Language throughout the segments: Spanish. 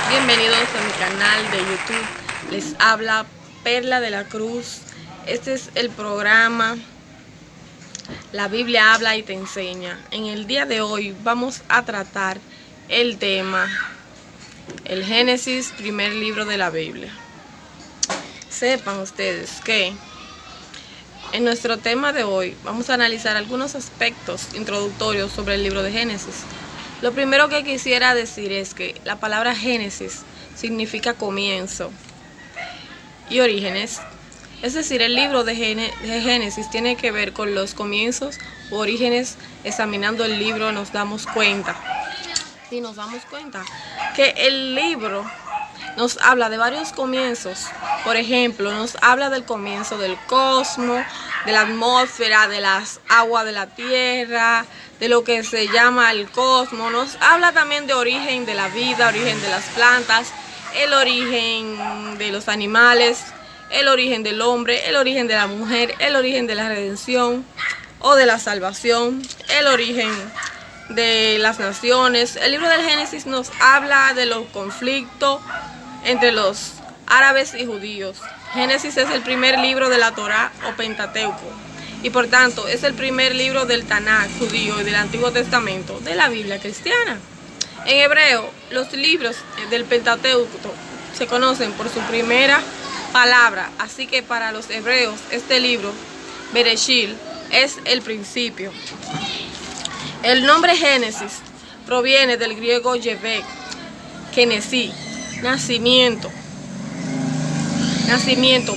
Bienvenidos a mi canal de YouTube. Les habla Perla de la Cruz. Este es el programa La Biblia habla y te enseña. En el día de hoy vamos a tratar el tema el Génesis, primer libro de la Biblia. Sepan ustedes que en nuestro tema de hoy vamos a analizar algunos aspectos introductorios sobre el libro de Génesis. Lo primero que quisiera decir es que la palabra Génesis significa comienzo y orígenes. Es decir, el libro de Génesis tiene que ver con los comienzos u orígenes. Examinando el libro nos damos cuenta que el libro nos habla de varios comienzos. Por ejemplo, nos habla del comienzo del cosmos, de la atmósfera, de las aguas de la tierra, de lo que se llama el cosmos. Nos habla también de origen de la vida, origen de las plantas, el origen de los animales, el origen del hombre, el origen de la mujer, el origen de la redención o de la salvación, el origen de las naciones. El libro del Génesis nos habla de los conflictos entre los árabes y judíos. Génesis es el primer libro de la Torá o Pentateuco y por tanto es el primer libro del Tanaj judío y del Antiguo Testamento de la Biblia cristiana. En hebreo, los libros del Pentateuco se conocen por su primera palabra, así que para los hebreos este libro, Bereshit, es el principio. El nombre Génesis proviene del griego Yevek, Genesi, nacimiento,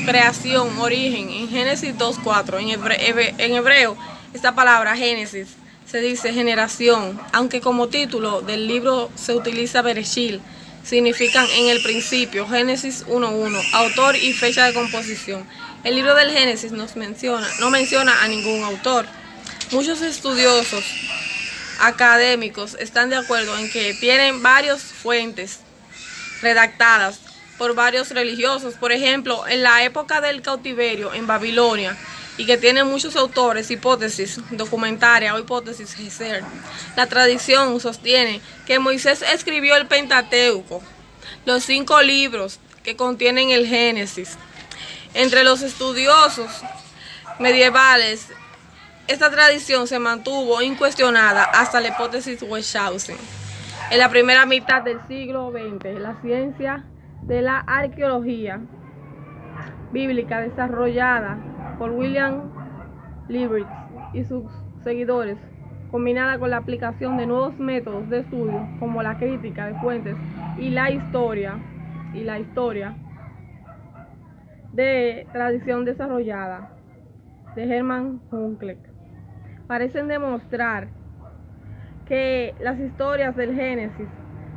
creación, origen. En Génesis 2:4, en hebreo, esta palabra Génesis se dice generación, aunque como título del libro se utiliza Bereshit, significan en el principio. Génesis 1:1, autor y fecha de composición. El libro del Génesis no menciona a ningún autor. Muchos estudiosos académicos están de acuerdo en que tienen varias fuentes redactadas por varios religiosos, por ejemplo, en la época del cautiverio en Babilonia, y que tiene muchos autores, hipótesis documentaria o hipótesis Geser. La tradición sostiene que Moisés escribió el Pentateuco, los 5 libros que contienen el Génesis. Entre los estudiosos medievales, esta tradición se mantuvo incuestionada hasta la hipótesis Wellhausen. En la primera mitad del siglo XX, la ciencia de la arqueología bíblica desarrollada por William Leibniz y sus seguidores, combinada con la aplicación de nuevos métodos de estudio como la crítica de fuentes y la historia de tradición desarrollada de Hermann Hunkelek, parecen demostrar que las historias del Génesis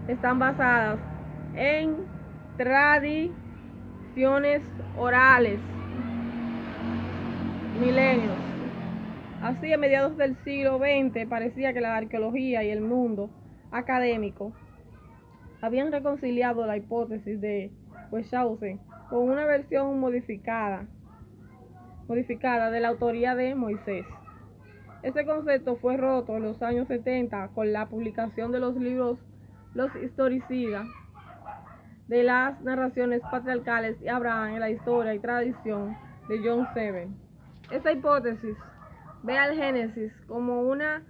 están basadas en tradiciones orales milenios. Así, a mediados del siglo XX, parecía que la arqueología y el mundo académico habían reconciliado la hipótesis de Wellhausen con una versión modificada de la autoría de Moisés. Este concepto fue roto en los años 70 con la publicación de los libros Los historicidas de las narraciones patriarcales y Abraham en la historia y tradición de John Seven. Esta hipótesis ve al Génesis como una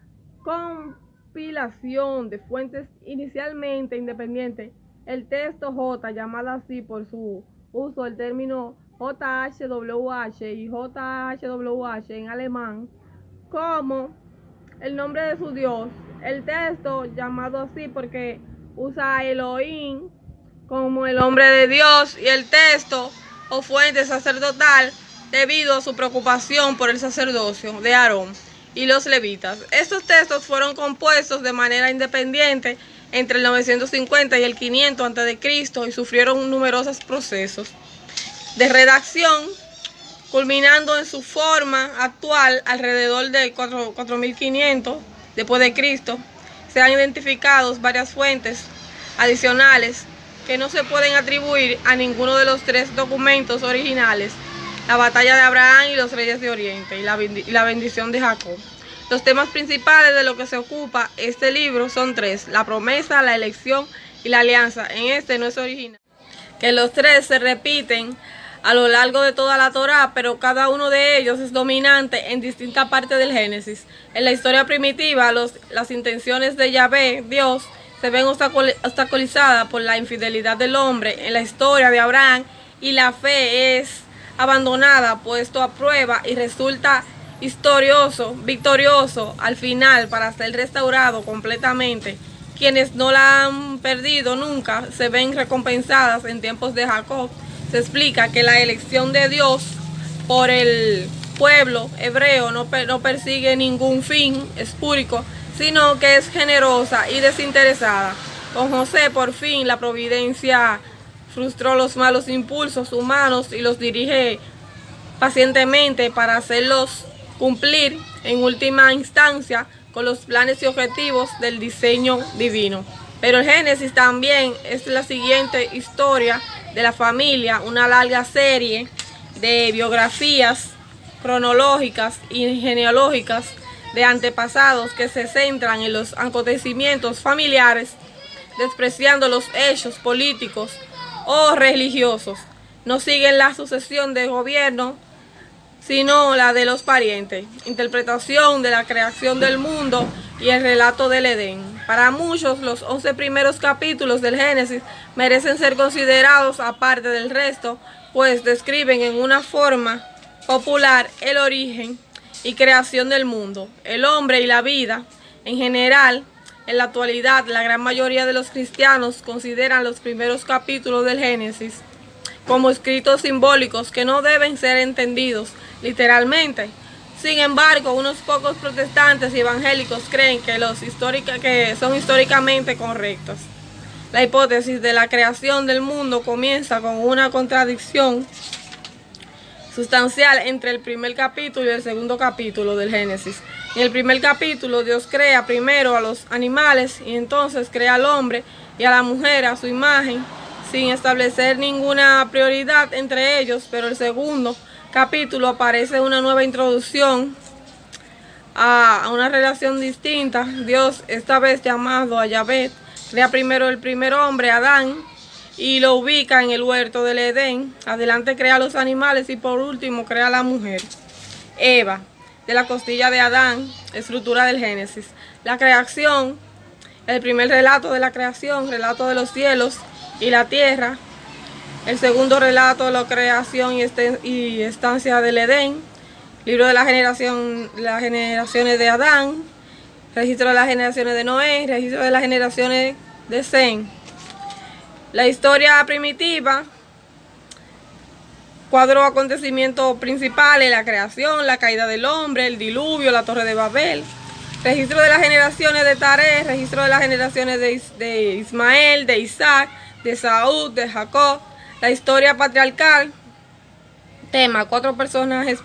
compilación de fuentes inicialmente independientes. El texto J, llamado así por su uso del término JHWH y JHWH en alemán, como el nombre de su Dios. El texto llamado así porque usa a Elohim como el nombre de Dios, y el texto o fuente sacerdotal debido a su preocupación por el sacerdocio de Aarón y los levitas. Estos textos fueron compuestos de manera independiente entre el 950 y el 500 a.C. y sufrieron numerosos procesos de redacción, culminando en su forma actual alrededor de 4500 después de Cristo. Se han identificado varias fuentes adicionales que no se pueden atribuir a ninguno de los 3 documentos originales: la batalla de Abraham y los reyes de Oriente, y la bendición de Jacob. Los temas principales de lo que se ocupa este libro son 3: la promesa, la elección y la alianza. En este no es original, que los tres se repiten a lo largo de toda la Torá, pero cada uno de ellos es dominante en distintas partes del Génesis. En la historia primitiva, las intenciones de Yahvé, Dios, se ven obstaculizadas por la infidelidad del hombre. En la historia de Abraham, y la fe es abandonada, puesto a prueba, y resulta victorioso al final para ser restaurado completamente. Quienes no la han perdido nunca se ven recompensadas. En tiempos de Jacob se explica que la elección de Dios por el pueblo hebreo no persigue ningún fin espúrico, sino que es generosa y desinteresada. Con José, por fin, la providencia frustró los malos impulsos humanos y los dirige pacientemente para hacerlos cumplir en última instancia con los planes y objetivos del diseño divino. Pero el Génesis también es la siguiente historia de la familia, una larga serie de biografías cronológicas y genealógicas de antepasados que se centran en los acontecimientos familiares, despreciando los hechos políticos o religiosos. No siguen la sucesión de gobierno, sino la de los parientes. Interpretación de la creación del mundo y el relato del Edén. Para muchos, los 11 primeros capítulos del Génesis merecen ser considerados aparte del resto, pues describen en una forma popular el origen y creación del mundo, el hombre y la vida. En general, en la actualidad, la gran mayoría de los cristianos consideran los primeros capítulos del Génesis como escritos simbólicos que no deben ser entendidos literalmente. Sin embargo, unos pocos protestantes y evangélicos creen que son históricamente correctos. La hipótesis de la creación del mundo comienza con una contradicción sustancial entre el primer capítulo y el segundo capítulo del Génesis. En el primer capítulo, Dios crea primero a los animales y entonces crea al hombre y a la mujer a su imagen, sin establecer ninguna prioridad entre ellos. Pero el segundo capítulo aparece una nueva introducción a una relación distinta. Dios, esta vez llamado a Yahvé, crea primero el primer hombre, Adán, y lo ubica en el huerto del Edén. Adelante crea a los animales y por último crea a la mujer, Eva, de la costilla de Adán. Estructura del Génesis. La creación, el primer relato de la creación, relato de los cielos y la tierra. El segundo relato de la creación y estancia del Edén. Libro de las generaciones de Adán. Registro de las generaciones de Noé. Registro de las generaciones de Sem. La historia primitiva. Cuadro acontecimientos principales: la creación, la caída del hombre, el diluvio, la torre de Babel. Registro de las generaciones de Taré. Registro de las generaciones de Ismael, de Isaac, de Saúl, de Jacob. La historia patriarcal. Tema: 4 personajes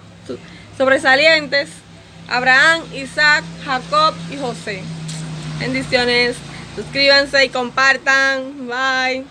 sobresalientes: Abraham, Isaac, Jacob y José. Bendiciones. Suscríbanse y compartan. Bye.